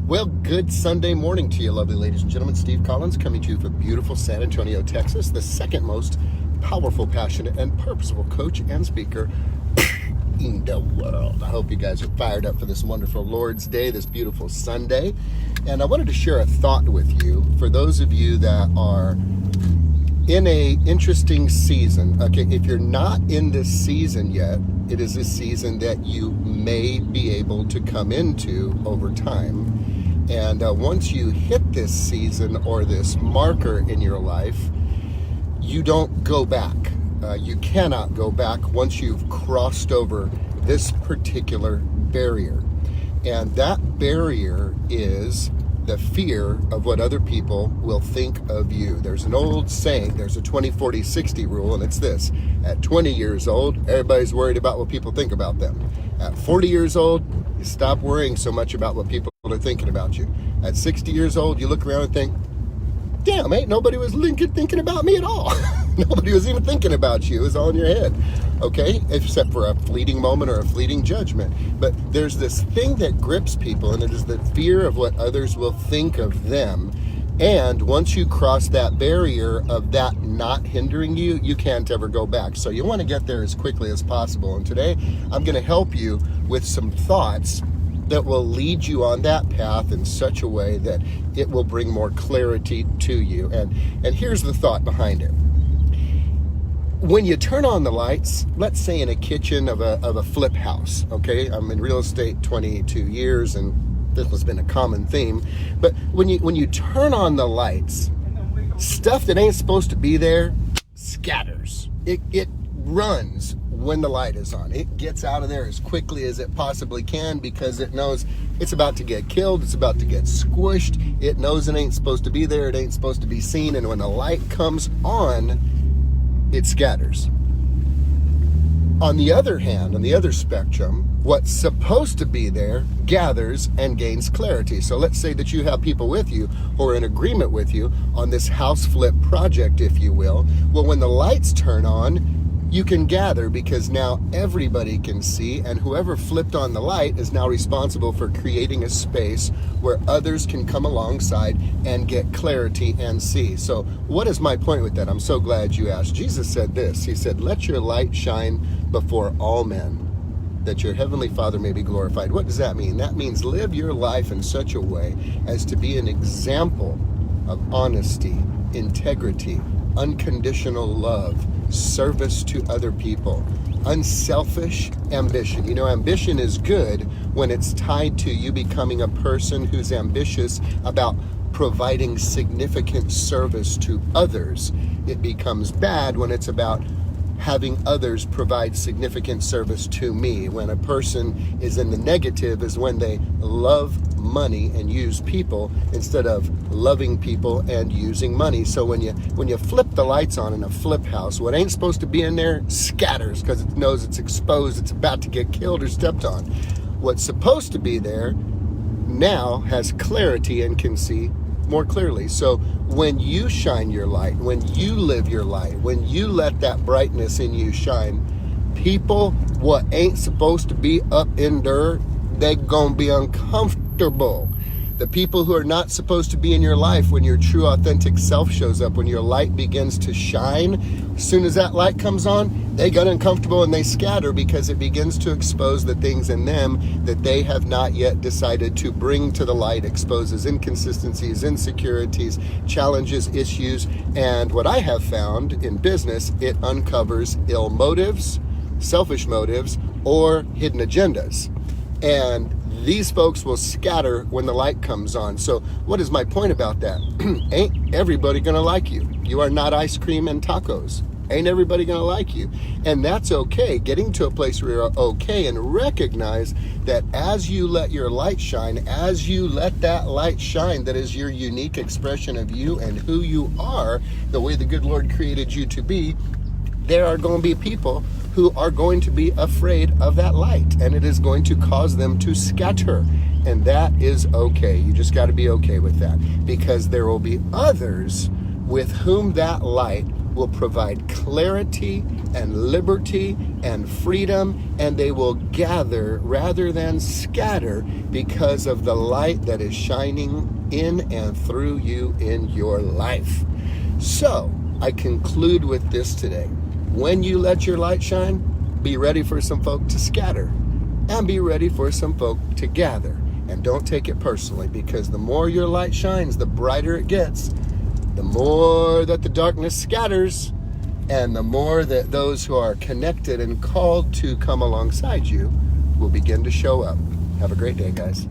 Well, good Sunday morning to you, lovely ladies and gentlemen. Steve Collins coming to you from beautiful San Antonio, Texas, the second most powerful, passionate, and purposeful coach and speaker in the world. I hope you guys are fired up for this wonderful Lord's Day, this beautiful Sunday. And I wanted to share a thought with you for those of you that are in a interesting season. Okay, if you're not in this season yet, it is a season that you may be able to come into over time. And once you hit this season or this marker in your life, you don't go back. You cannot go back once you've crossed over this particular barrier. And that barrier is the fear of what other people will think of you. There's an old saying, there's a 20-40-60 rule, and it's this: at 20 years old, everybody's worried about what people think about them. At 40 years old, you stop worrying so much about what people are thinking about you. At 60 years old, you look around and think, damn, ain't nobody was thinking about me at all. Nobody was even thinking about you. It was all in your head, okay? Except for a fleeting moment or a fleeting judgment. But there's this thing that grips people, and it is the fear of what others will think of them. And once you cross that barrier of that not hindering you, you can't ever go back. So you want to get there as quickly as possible. And today, I'm going to help you with some thoughts that will lead you on that path in such a way that it will bring more clarity to you. And here's the thought behind it. When you turn on the lights, let's say in a kitchen of a flip house, okay? I'm in real estate 22 years, and this has been a common theme. But when you turn on the lights, stuff that ain't supposed to be there scatters. It runs when the light is on. It gets out of there as quickly as it possibly can because it knows it's about to get killed. It's about to get squished. It knows it ain't supposed to be there. It ain't supposed to be seen. And when the light comes on, it scatters. On the other hand, on the other spectrum, what's supposed to be there gathers and gains clarity. So let's say that you have people with you who are in agreement with you on this house flip project, if you will. Well, when the lights turn on, you can gather because now everybody can see, and whoever flipped on the light is now responsible for creating a space where others can come alongside and get clarity and see. So what is my point with that? I'm so glad you asked. Jesus said this. He said, "Let your light shine before all men, that your heavenly Father may be glorified." What does that mean? That means live your life in such a way as to be an example of honesty, integrity, unconditional love, service to other people, unselfish ambition. You know, ambition is good when it's tied to you becoming a person who's ambitious about providing significant service to others. It becomes bad when it's about having others provide significant service to me. When a person is in the negative is when they love money and use people instead of loving people and using money. So when you flip the lights on in a flip house, what ain't supposed to be in there scatters because it knows it's exposed, it's about to get killed or stepped on. What's supposed to be there now has clarity and can see more clearly. So when you shine your light, when you live your light, when you let that brightness in you shine, people what ain't supposed to be up in there, they gonna be uncomfortable. The people who are not supposed to be in your life, when your true authentic self shows up, when your light begins to shine, as soon as that light comes on, they get uncomfortable and they scatter because it begins to expose the things in them that they have not yet decided to bring to the light, exposes inconsistencies, insecurities, challenges, issues. And what I have found in business, it uncovers ill motives, selfish motives, or hidden agendas. And these folks will scatter when the light comes on. So what is my point about that? Ain't everybody gonna like you. You are not ice cream and tacos. Ain't everybody gonna like you. And that's okay. Getting to a place where you're okay and recognize that as you let your light shine, as you let that light shine, that is your unique expression of you and who you are, the way the good Lord created you to be, there are going to be people who are going to be afraid of that light, and it is going to cause them to scatter. And that is okay. You just got to be okay with that, because there will be others with whom that light will provide clarity and liberty and freedom, and they will gather rather than scatter because of the light that is shining in and through you in your life. So, I conclude with this today. When you let your light shine, be ready for some folk to scatter and be ready for some folk to gather. And don't take it personally, because the more your light shines, the brighter it gets, the more that the darkness scatters, and the more that those who are connected and called to come alongside you will begin to show up. Have a great day, guys.